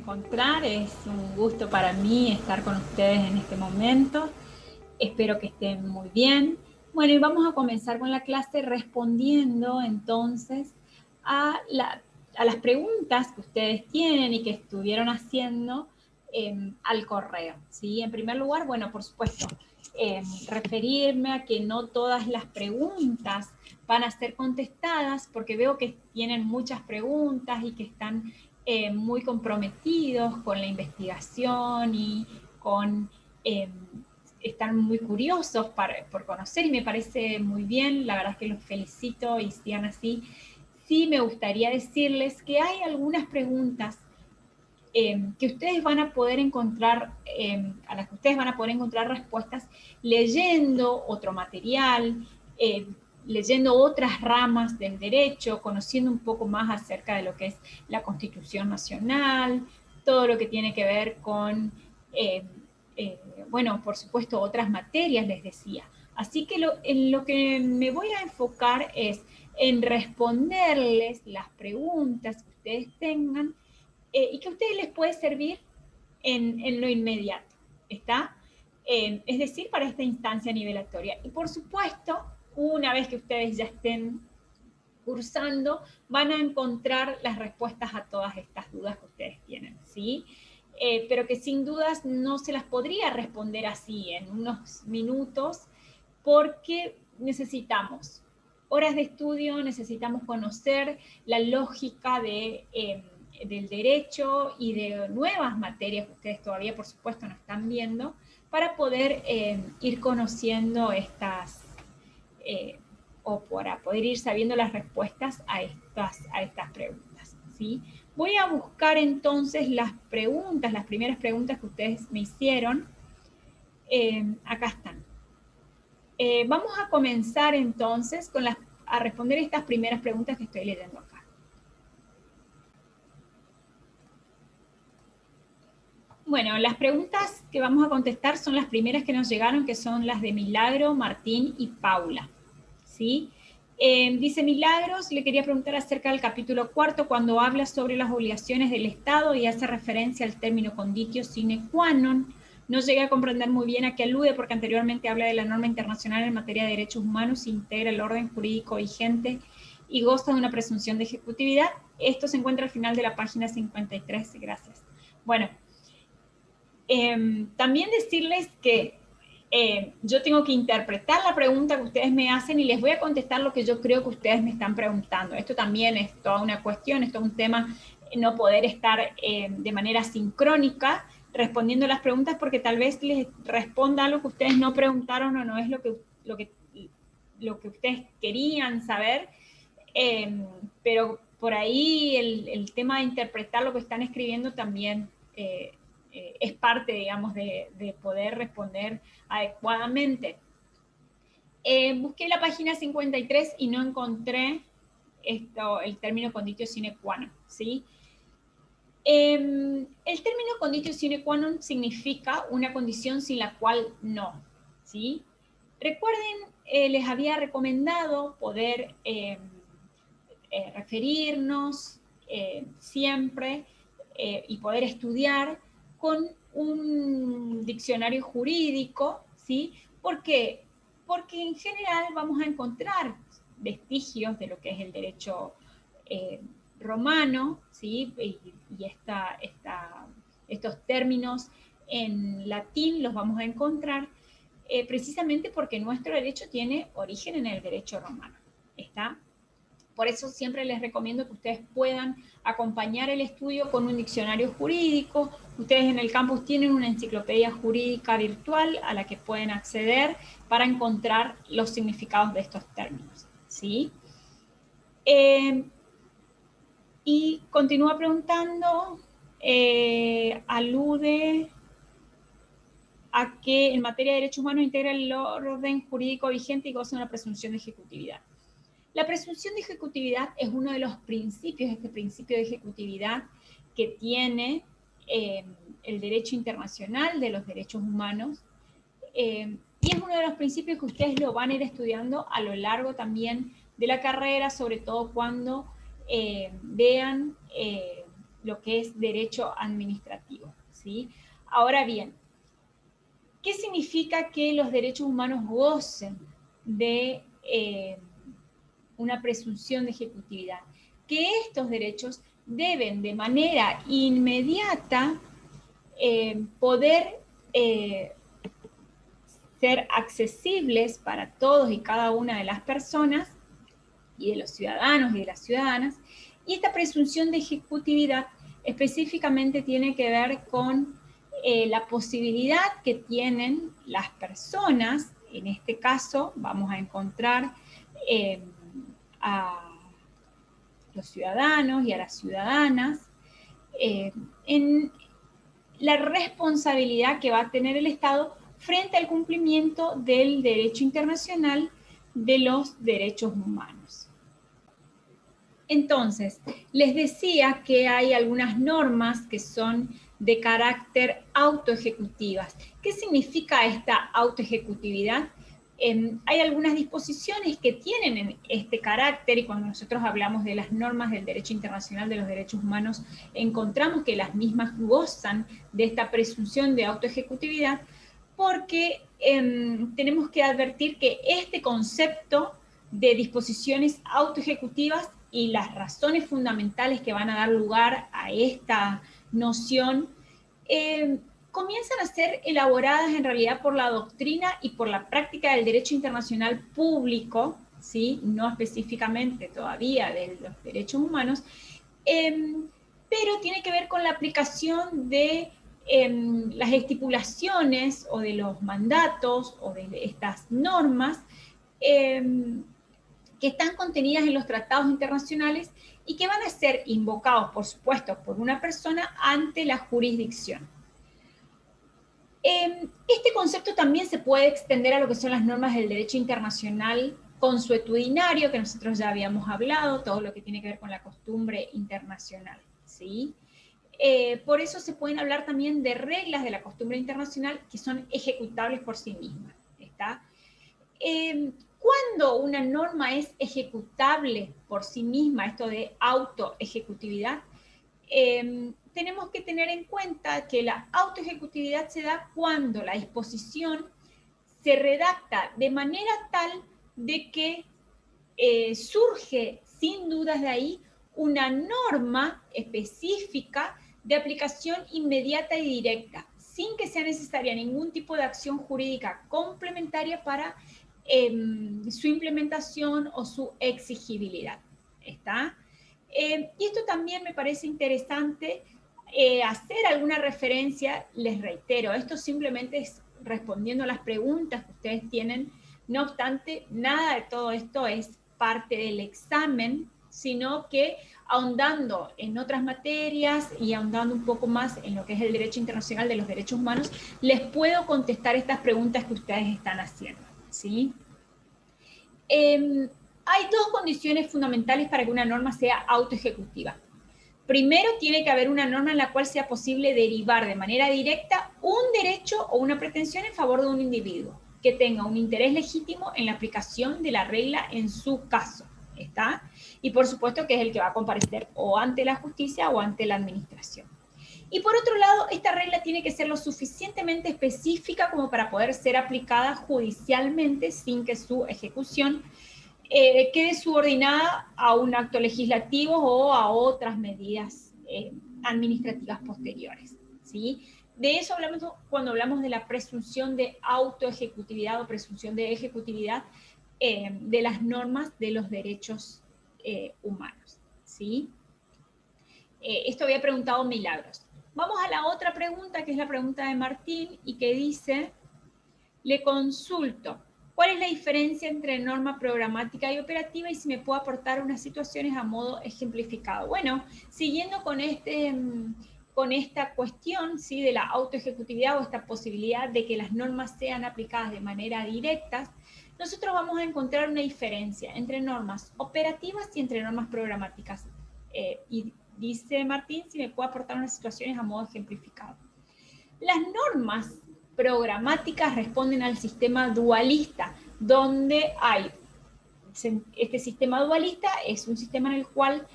encontrar. Es un gusto para mí estar con ustedes en este momento. Espero que estén muy bien. Bueno, y vamos a comenzar con la clase respondiendo entonces a, a las preguntas que ustedes tienen y que estuvieron haciendo al correo, ¿sí? En primer lugar, bueno, por supuesto, referirme a que no todas las preguntas van a ser contestadas, porque veo que tienen muchas preguntas y que están muy comprometidos con la investigación y con... están muy curiosos por conocer y me parece muy bien, la verdad es que los felicito y sigan así. Sí me gustaría decirles que hay algunas preguntas que ustedes van a poder encontrar, a las que ustedes van a poder encontrar respuestas leyendo otro material, leyendo otras ramas del derecho, conociendo un poco más acerca de lo que es la Constitución Nacional, todo lo que tiene que ver con, bueno, por supuesto, otras materias, les decía. Así que en lo que me voy a enfocar es en responderles las preguntas que ustedes tengan y que a ustedes les puede servir en lo inmediato, ¿está? Es decir, para esta instancia nivelatoria. Y por supuesto, una vez que ustedes ya estén cursando, van a encontrar las respuestas a todas estas dudas que ustedes tienen, ¿sí? Pero que sin dudas no se las podría responder así en unos minutos, porque necesitamos horas de estudio, necesitamos conocer la lógica del derecho y de nuevas materias que ustedes todavía, por supuesto, no están viendo, para poder ir conociendo estas, o para poder ir sabiendo las respuestas a estas preguntas, ¿sí? Voy a buscar entonces las preguntas, las primeras preguntas que ustedes me hicieron. Acá están. Vamos a comenzar entonces a responder estas primeras preguntas que estoy leyendo acá. Bueno, las preguntas que vamos a contestar son las primeras que nos llegaron, que son las de Milagro, Martín y Paula, ¿sí? Dice Milagros, le quería preguntar acerca del capítulo 4, cuando habla sobre las obligaciones del Estado y hace referencia al término conditio sine qua non. No llegué a comprender muy bien a qué alude, porque anteriormente habla de la norma internacional en materia de derechos humanos, integra el orden jurídico vigente y goza de una presunción de ejecutividad. Esto se encuentra al final de la página 53. Gracias. Bueno, también decirles que yo tengo que interpretar la pregunta que ustedes me hacen y les voy a contestar lo que yo creo que ustedes me están preguntando. Esto también es toda una cuestión, esto es un tema, no poder estar de manera sincrónica respondiendo las preguntas, porque tal vez les responda algo que ustedes no preguntaron o no es lo que ustedes querían saber, pero por ahí el tema de interpretar lo que están escribiendo también es parte, digamos, de poder responder adecuadamente. Busqué la página 53 y no encontré el término conditio sine qua non, ¿sí? El término conditio sine qua non significa una condición sin la cual no, ¿sí? Recuerden, les había recomendado poder referirnos siempre y poder estudiar con un diccionario jurídico, ¿sí? ¿Por qué? Porque en general vamos a encontrar vestigios de lo que es el derecho romano, ¿sí? Y estos términos en latín los vamos a encontrar precisamente porque nuestro derecho tiene origen en el derecho romano, ¿está? Por eso siempre les recomiendo que ustedes puedan acompañar el estudio con un diccionario jurídico. Ustedes en el campus tienen una enciclopedia jurídica virtual a la que pueden acceder para encontrar los significados de estos términos, ¿sí? Y continúa preguntando, alude a que en materia de derechos humanos integra el orden jurídico vigente y goza de una presunción de ejecutividad. La presunción de ejecutividad es uno de los principios, este principio de ejecutividad que tiene el derecho internacional de los derechos humanos, y es uno de los principios que ustedes lo van a ir estudiando a lo largo también de la carrera, sobre todo cuando vean lo que es derecho administrativo, ¿sí? Ahora bien, ¿qué significa que los derechos humanos gocen de una presunción de ejecutividad? Que estos derechos deben de manera inmediata poder ser accesibles para todos y cada una de las personas y de los ciudadanos y de las ciudadanas. Y esta presunción de ejecutividad específicamente tiene que ver con la posibilidad que tienen las personas, en este caso vamos a encontrar a los ciudadanos y a las ciudadanas, en la responsabilidad que va a tener el Estado frente al cumplimiento del derecho internacional de los derechos humanos. Entonces, les decía que hay algunas normas que son de carácter autoejecutivas. ¿Qué significa esta autoejecutividad? Hay algunas disposiciones que tienen este carácter, y cuando nosotros hablamos de las normas del derecho internacional de los derechos humanos, encontramos que las mismas gozan de esta presunción de autoejecutividad, porque tenemos que advertir que este concepto de disposiciones autoejecutivas y las razones fundamentales que van a dar lugar a esta noción comienzan a ser elaboradas en realidad por la doctrina y por la práctica del derecho internacional público, ¿sí? No específicamente todavía de los derechos humanos, pero tiene que ver con la aplicación de las estipulaciones o de los mandatos o de estas normas que están contenidas en los tratados internacionales y que van a ser invocados, por supuesto, por una persona ante la jurisdicción. Este concepto también se puede extender a lo que son las normas del derecho internacional consuetudinario, que nosotros ya habíamos hablado, todo lo que tiene que ver con la costumbre internacional, ¿sí? Por eso se pueden hablar también de reglas de la costumbre internacional que son ejecutables por sí mismas, ¿está? Cuando una norma es ejecutable por sí misma, esto de autoejecutividad, tenemos que tener en cuenta que la autoejecutividad se da cuando la disposición se redacta de manera tal de que surge sin dudas de ahí una norma específica de aplicación inmediata y directa, sin que sea necesaria ningún tipo de acción jurídica complementaria para su implementación o su exigibilidad. ¿Está? Y esto también me parece interesante hacer alguna referencia, les reitero, esto simplemente es respondiendo a las preguntas que ustedes tienen, no obstante, nada de todo esto es parte del examen, sino que ahondando en otras materias y ahondando un poco más en lo que es el derecho internacional de los derechos humanos, les puedo contestar estas preguntas que ustedes están haciendo, ¿sí? Hay dos condiciones fundamentales para que una norma sea autoejecutiva. Primero, tiene que haber una norma en la cual sea posible derivar de manera directa un derecho o una pretensión en favor de un individuo que tenga un interés legítimo en la aplicación de la regla en su caso, ¿está? Y por supuesto que es el que va a comparecer o ante la justicia o ante la administración. Y por otro lado, esta regla tiene que ser lo suficientemente específica como para poder ser aplicada judicialmente sin que su ejecución quede subordinada a un acto legislativo o a otras medidas administrativas posteriores, ¿sí? De eso hablamos cuando hablamos de la presunción de autoejecutividad o presunción de ejecutividad de las normas de los derechos humanos, ¿sí? Esto había preguntado Milagros. Vamos a la otra pregunta, que es la pregunta de Martín, y que dice, le consulto, ¿cuál es la diferencia entre norma programática y operativa y si me puedo aportar unas situaciones a modo ejemplificado? Bueno, siguiendo con esta cuestión, ¿sí?, de la autoejecutividad o esta posibilidad de que las normas sean aplicadas de manera directa, nosotros vamos a encontrar una diferencia entre normas operativas y entre normas programáticas. Y dice Martín, si me puedo aportar unas situaciones a modo ejemplificado. Las normas programáticas responden al sistema dualista, donde hay, este sistema dualista es un sistema en el cual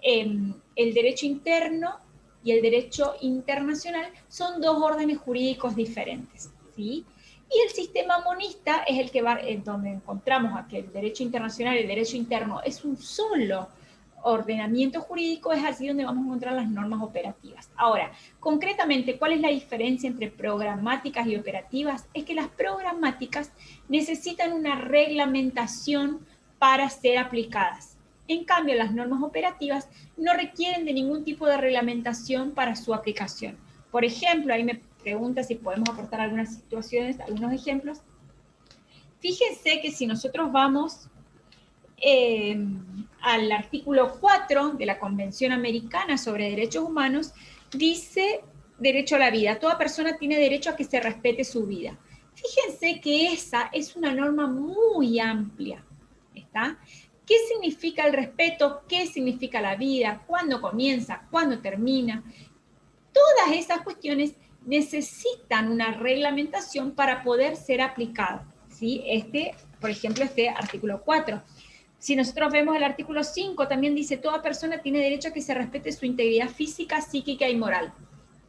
el derecho interno y el derecho internacional son dos órdenes jurídicos diferentes, ¿sí? Y el sistema monista es el que va, donde encontramos a que el derecho internacional y el derecho interno es un solo ordenamiento jurídico, es así donde vamos a encontrar las normas operativas. Ahora, concretamente, ¿cuál es la diferencia entre programáticas y operativas? Es que las programáticas necesitan una reglamentación para ser aplicadas. En cambio, las normas operativas no requieren de ningún tipo de reglamentación para su aplicación. Por ejemplo, ahí me pregunta si podemos aportar algunas situaciones, algunos ejemplos. Fíjense que si nosotros vamos al artículo 4 de la Convención Americana sobre Derechos Humanos, dice derecho a la vida. Toda persona tiene derecho a que se respete su vida. Fíjense que esa es una norma muy amplia, ¿está? ¿Qué significa el respeto? ¿Qué significa la vida? ¿Cuándo comienza? ¿Cuándo termina? Todas esas cuestiones necesitan una reglamentación para poder ser aplicadas, ¿sí? Por ejemplo, este artículo 4. Si nosotros vemos el artículo 5, también dice, toda persona tiene derecho a que se respete su integridad física, psíquica y moral.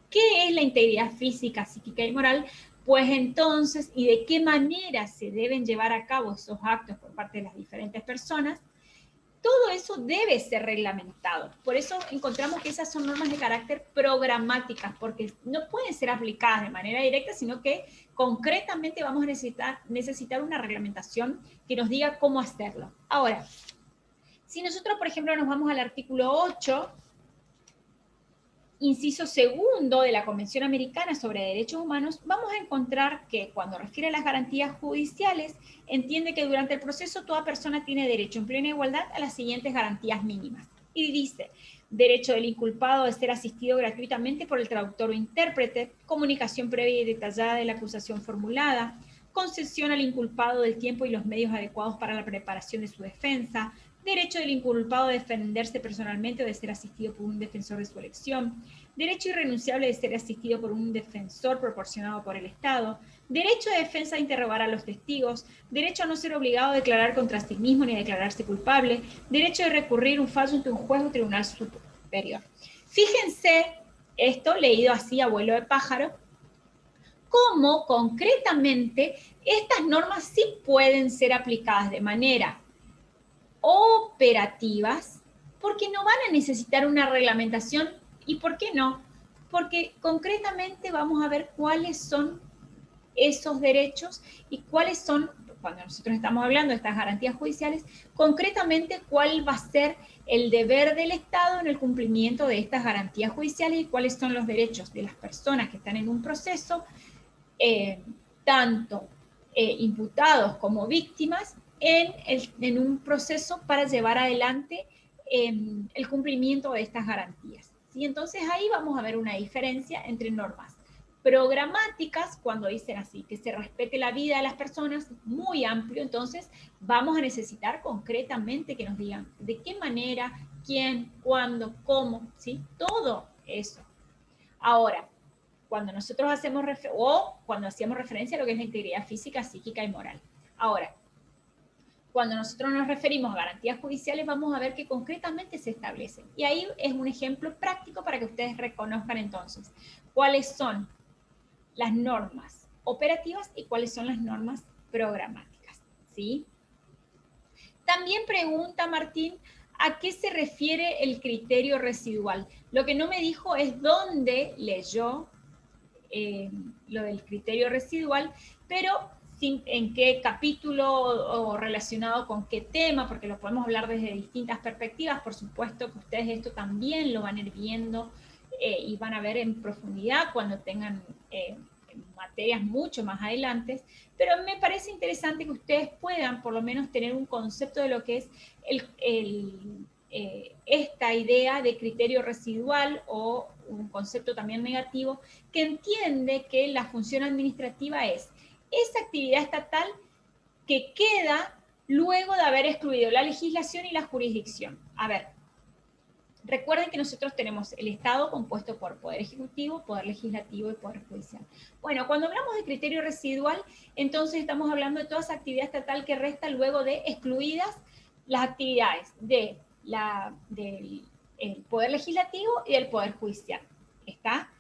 ¿Qué es la integridad física, psíquica y moral? Pues entonces, ¿y de qué manera se deben llevar a cabo esos actos por parte de las diferentes personas? Todo eso debe ser reglamentado. Por eso encontramos que esas son normas de carácter programáticas, porque no pueden ser aplicadas de manera directa, sino que concretamente vamos a necesitar una reglamentación que nos diga cómo hacerlo. Ahora, si nosotros, por ejemplo, nos vamos al artículo 8, inciso segundo de la Convención Americana sobre Derechos Humanos, vamos a encontrar que cuando refiere a las garantías judiciales, entiende que durante el proceso toda persona tiene derecho en plena igualdad a las siguientes garantías mínimas. Y dice, derecho del inculpado de ser asistido gratuitamente por el traductor o intérprete, comunicación previa y detallada de la acusación formulada, concesión al inculpado del tiempo y los medios adecuados para la preparación de su defensa, derecho del inculpado de defenderse personalmente o de ser asistido por un defensor de su elección, derecho irrenunciable de ser asistido por un defensor proporcionado por el Estado, derecho de defensa a interrogar a los testigos, derecho a no ser obligado a declarar contra sí mismo ni a declararse culpable, derecho de recurrir un fallo ante un juez o tribunal superior. Fíjense, esto leído así a vuelo de pájaro, cómo concretamente estas normas sí pueden ser aplicadas de manera operativas, porque no van a necesitar una reglamentación. ¿Y por qué no? Porque concretamente vamos a ver cuáles son esos derechos y cuáles son, cuando nosotros estamos hablando de estas garantías judiciales, concretamente cuál va a ser el deber del Estado en el cumplimiento de estas garantías judiciales y cuáles son los derechos de las personas que están en un proceso, tanto imputados como víctimas, en un proceso para llevar adelante el cumplimiento de estas garantías. ¿Sí? Entonces ahí vamos a ver una diferencia entre normas programáticas, cuando dicen así, que se respete la vida de las personas, muy amplio, entonces vamos a necesitar concretamente que nos digan de qué manera, quién, cuándo, cómo, ¿sí? Todo eso. Ahora, cuando nosotros hacemos cuando hacíamos referencia a lo que es la integridad física, psíquica y moral. Ahora, cuando nosotros nos referimos a garantías judiciales, vamos a ver que concretamente se establecen. Y ahí es un ejemplo práctico para que ustedes reconozcan entonces cuáles son las normas operativas y cuáles son las normas programáticas, ¿sí? También pregunta Martín, ¿a qué se refiere el criterio residual? Lo que no me dijo es dónde leyó lo del criterio residual, pero en qué capítulo o relacionado con qué tema, porque lo podemos hablar desde distintas perspectivas. Por supuesto que ustedes esto también lo van a ir viendo y van a ver en profundidad cuando tengan materias mucho más adelante, pero me parece interesante que ustedes puedan por lo menos tener un concepto de lo que es esta idea de criterio residual o un concepto también negativo, que entiende que la función administrativa es esa actividad estatal que queda luego de haber excluido la legislación y la jurisdicción. A ver, recuerden que nosotros tenemos el Estado compuesto por Poder Ejecutivo, Poder Legislativo y Poder Judicial. Bueno, cuando hablamos de criterio residual, entonces estamos hablando de toda esa actividad estatal que resta luego de excluidas las actividades del Poder Legislativo y del Poder Judicial. ¿Está?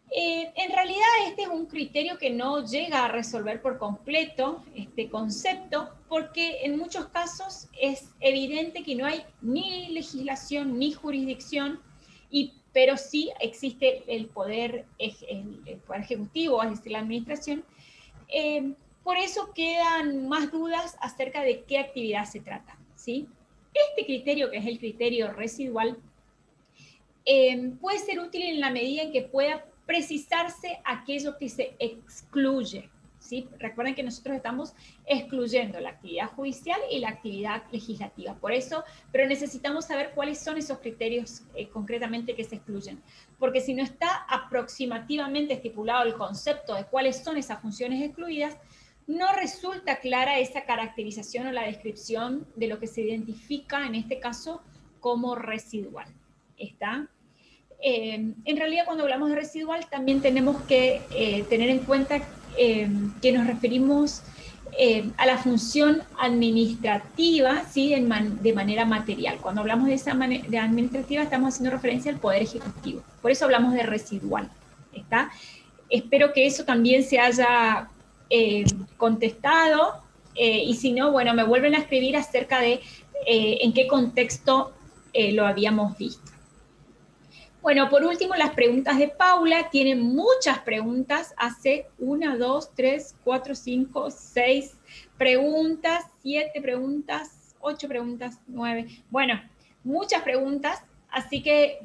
En realidad este es un criterio que no llega a resolver por completo este concepto, porque en muchos casos es evidente que no hay ni legislación ni jurisdicción, pero sí existe el poder ejecutivo, es decir, la administración. Por eso quedan más dudas acerca de qué actividad se trata, ¿sí? Este criterio, que es el criterio residual, puede ser útil en la medida en que pueda precisarse aquello que se excluye, ¿sí? Recuerden que nosotros estamos excluyendo la actividad judicial y la actividad legislativa. Por eso, pero necesitamos saber cuáles son esos criterios concretamente que se excluyen. Porque si no está aproximativamente estipulado el concepto de cuáles son esas funciones excluidas, no resulta clara esa caracterización o la descripción de lo que se identifica, en este caso, como residual. ¿Está? En realidad, cuando hablamos de residual, también tenemos que tener en cuenta que nos referimos a la función administrativa, ¿sí? De manera material. Cuando hablamos de esa de administrativa, estamos haciendo referencia al Poder Ejecutivo. Por eso hablamos de residual. ¿Está? Espero que eso también se haya contestado, y si no, bueno, me vuelven a escribir acerca de en qué contexto lo habíamos visto. Bueno, por último, las preguntas de Paula. Tiene muchas preguntas. Hace 1, 2, 3, 4, 5, 6 preguntas, 7 preguntas, 8 preguntas, 9. Bueno, muchas preguntas. Así que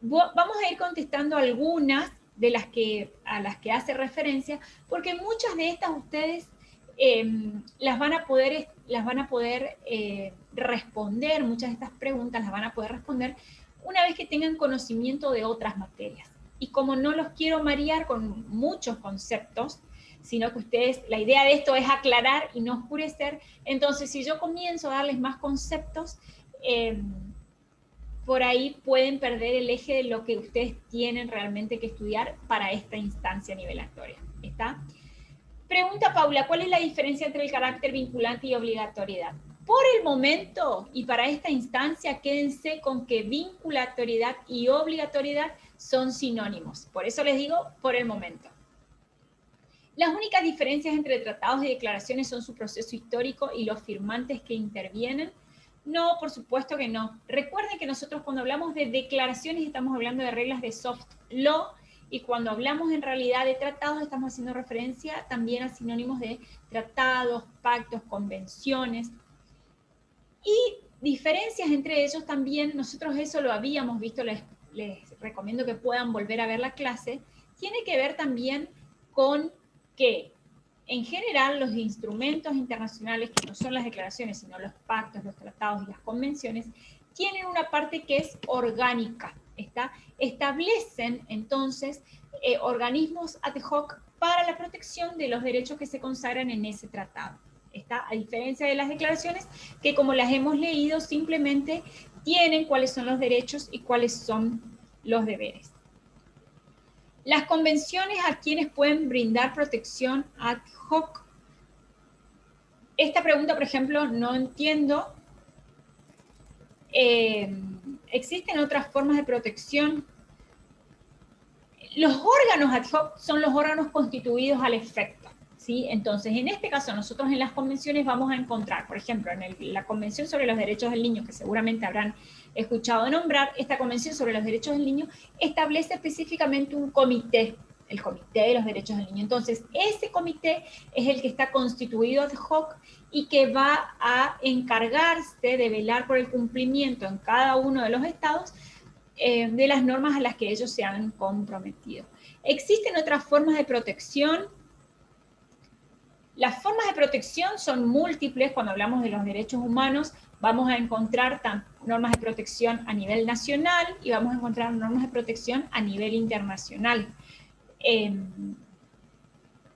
vamos a ir contestando algunas de a las que hace referencia, porque muchas de estas ustedes las van a poder responder, muchas de estas preguntas las van a poder responder una vez que tengan conocimiento de otras materias. Y como no los quiero marear con muchos conceptos, sino que ustedes, la idea de esto es aclarar y no oscurecer, entonces si yo comienzo a darles más conceptos, por ahí pueden perder el eje de lo que ustedes tienen realmente que estudiar para esta instancia nivelatoria. ¿Está? Pregunta Paula, ¿cuál es la diferencia entre el carácter vinculante y obligatoriedad? Por el momento, y para esta instancia, quédense con que vinculatoriedad y obligatoriedad son sinónimos. Por eso les digo, por el momento. Las únicas diferencias entre tratados y declaraciones son su proceso histórico y los firmantes que intervienen. No, por supuesto que no. Recuerden que nosotros cuando hablamos de declaraciones estamos hablando de reglas de soft law, y cuando hablamos en realidad de tratados estamos haciendo referencia también a sinónimos de tratados, pactos, convenciones. Y diferencias entre ellos también, nosotros eso lo habíamos visto, les recomiendo que puedan volver a ver la clase, tiene que ver también con que en general los instrumentos internacionales, que no son las declaraciones, sino los pactos, los tratados y las convenciones, tienen una parte que es orgánica, ¿está? Establecen entonces organismos ad hoc para la protección de los derechos que se consagran en ese tratado. ¿Está? A diferencia de las declaraciones, que como las hemos leído, simplemente tienen cuáles son los derechos y cuáles son los deberes. Las convenciones a quienes pueden brindar protección ad hoc. Esta pregunta, por ejemplo, no entiendo. ¿Existen otras formas de protección? Los órganos ad hoc son los órganos constituidos al efecto, ¿sí? Entonces, en este caso, nosotros en las convenciones vamos a encontrar, por ejemplo, en la Convención sobre los Derechos del Niño, que seguramente habrán escuchado nombrar, esta Convención sobre los Derechos del Niño establece específicamente un comité, el Comité de los Derechos del Niño. Entonces, ese comité es el que está constituido ad hoc y que va a encargarse de velar por el cumplimiento en cada uno de los estados de las normas a las que ellos se han comprometido. ¿Existen otras formas de protección? Las formas de protección son múltiples. Cuando hablamos de los derechos humanos, vamos a encontrar normas de protección a nivel nacional y vamos a encontrar normas de protección a nivel internacional.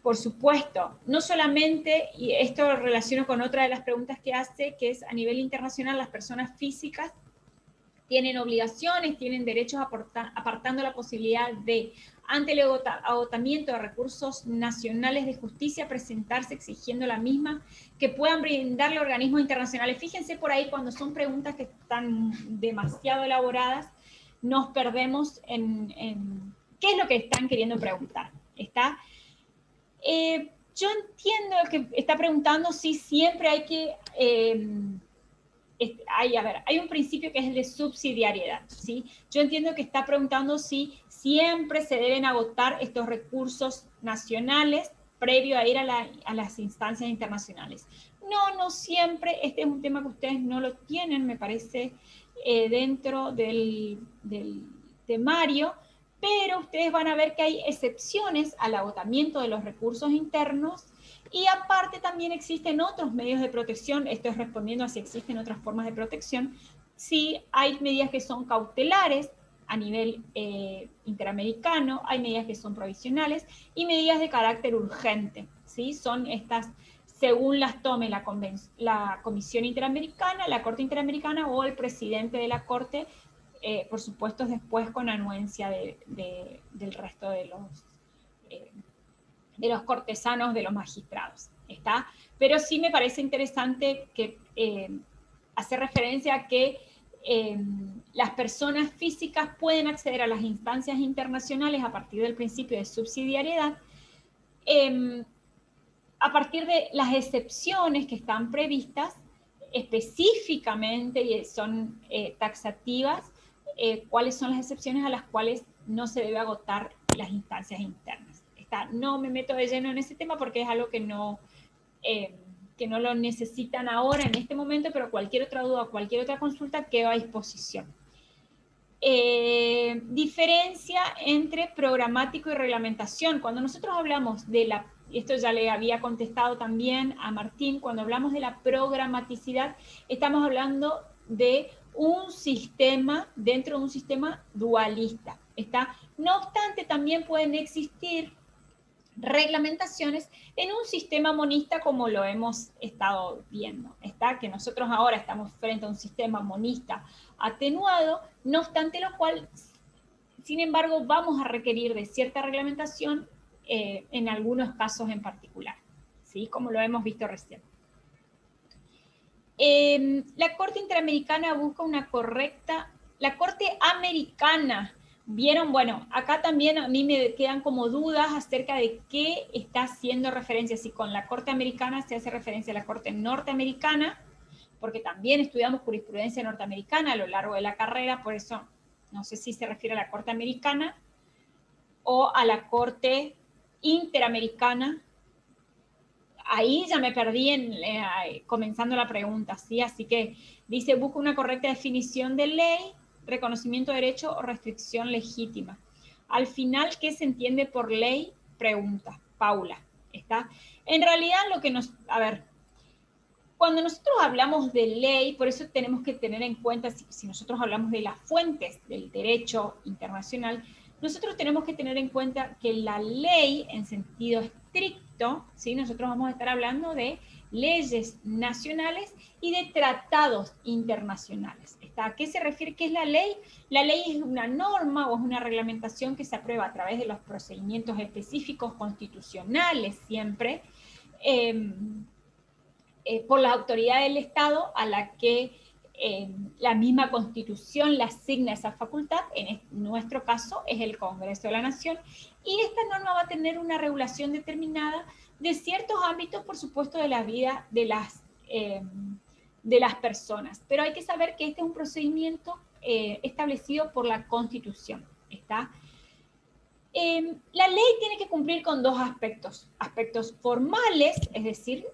Por supuesto, no solamente, y esto lo relaciono con otra de las preguntas que hace, que es a nivel internacional, las personas físicas tienen obligaciones, tienen derechos apartando la posibilidad de, ante el agotamiento de recursos nacionales de justicia, presentarse exigiendo la misma, que puedan brindarle a organismos internacionales. Fíjense por ahí cuando son preguntas que están demasiado elaboradas, nos perdemos en qué es lo que están queriendo preguntar. Yo entiendo que está preguntando si siempre hay que... hay un principio que es el de subsidiariedad, ¿sí? Yo entiendo que está preguntando si siempre se deben agotar estos recursos nacionales previo a ir a las instancias internacionales. No, no siempre. Este es un tema que ustedes no lo tienen, me parece, dentro del temario, pero ustedes van a ver que hay excepciones al agotamiento de los recursos internos y aparte también existen otros medios de protección, esto es respondiendo a si existen otras formas de protección, si hay medidas que son cautelares a nivel interamericano, hay medidas que son provisionales y medidas de carácter urgente, ¿sí? Son estas según las tome la Comisión Interamericana, la Corte Interamericana o el presidente de la Corte, por supuesto después con anuencia del resto de los cortesanos, de los magistrados, ¿está? Pero sí me parece interesante que hacer referencia a que las personas físicas pueden acceder a las instancias internacionales a partir del principio de subsidiariedad, a partir de las excepciones que están previstas específicamente y son taxativas, cuáles son las excepciones a las cuales no se debe agotar las instancias internas. No me meto de lleno en ese tema porque es algo que no lo necesitan ahora en este momento, pero cualquier otra duda, cualquier otra consulta queda a disposición. Diferencia entre programático y reglamentación. Cuando nosotros hablamos esto ya le había contestado también a Martín, cuando hablamos de la programaticidad, estamos hablando de un sistema dentro de un sistema dualista. No obstante, también pueden existir reglamentaciones en un sistema monista como lo hemos estado viendo, que nosotros ahora estamos frente a un sistema monista atenuado, no obstante lo cual, sin embargo, vamos a requerir de cierta reglamentación en algunos casos en particular, ¿sí? Como lo hemos visto recién. La Corte Interamericana busca la Corte Americana, ¿vieron? Bueno, acá también a mí me quedan como dudas acerca de qué está haciendo referencia, si con la Corte Americana se hace referencia a la Corte Norteamericana, porque también estudiamos jurisprudencia norteamericana a lo largo de la carrera, por eso no sé si se refiere a la Corte Americana o a la Corte Interamericana. Ahí ya me perdí comenzando la pregunta, ¿sí? Así que dice, busca una correcta definición de ley, reconocimiento de derecho o restricción legítima. Al final, ¿qué se entiende por ley? Pregunta Paula, ¿está? En realidad cuando nosotros hablamos de ley, por eso tenemos que tener en cuenta, si nosotros hablamos de las fuentes del derecho internacional, nosotros tenemos que tener en cuenta que la ley, en sentido estricto, ¿sí? Nosotros vamos a estar hablando de leyes nacionales y de tratados internacionales. ¿A qué se refiere? ¿Qué es la ley? La ley es una norma o es una reglamentación que se aprueba a través de los procedimientos específicos constitucionales siempre, por la autoridad del Estado a la que la misma Constitución le asigna esa facultad, en nuestro caso es el Congreso de la Nación, y esta norma va a tener una regulación determinada de ciertos ámbitos, por supuesto, de la vida de las personas. Pero hay que saber que este es un procedimiento establecido por la Constitución. La ley tiene que cumplir con dos aspectos formales, es decir,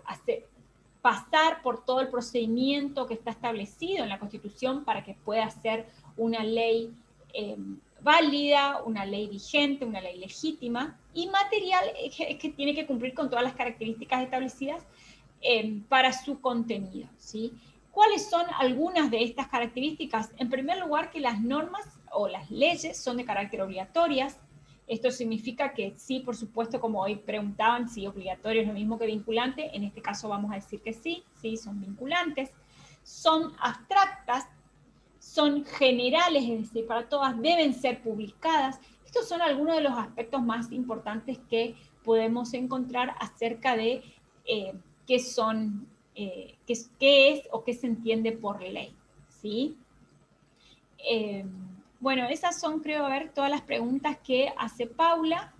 pasar por todo el procedimiento que está establecido en la Constitución para que pueda ser una ley válida, una ley vigente, una ley legítima, y material es que tiene que cumplir con todas las características establecidas para su contenido, ¿sí? ¿Cuáles son algunas de estas características? En primer lugar, que las normas o las leyes son de carácter obligatorias. Esto significa que sí, por supuesto, como hoy preguntaban si obligatorio es lo mismo que vinculante, en este caso vamos a decir que sí, son vinculantes. Son abstractas, son generales, es decir, para todas deben ser publicadas. Estos son algunos de los aspectos más importantes que podemos encontrar acerca de qué es o qué se entiende por ley, ¿sí? Bueno, esas son, creo, a ver, todas las preguntas que hace Paula.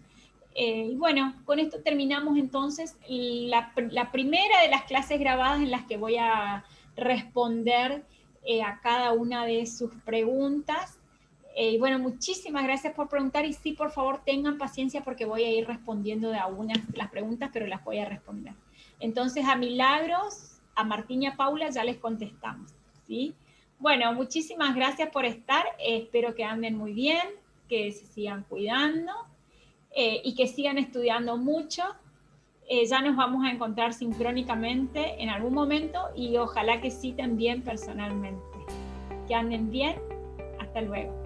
Y bueno, con esto terminamos entonces la primera de las clases grabadas en las que voy a responder a cada una de sus preguntas. Y bueno, muchísimas gracias por preguntar y sí, por favor, tengan paciencia porque voy a ir respondiendo de algunas de las preguntas, pero las voy a responder. Entonces, a Milagros, a Martín y a Paula ya les contestamos, ¿sí? Bueno, muchísimas gracias por estar. Espero que anden muy bien, que se sigan cuidando y que sigan estudiando mucho. Ya nos vamos a encontrar sincrónicamente en algún momento y ojalá que sí también personalmente. Que anden bien. Hasta luego.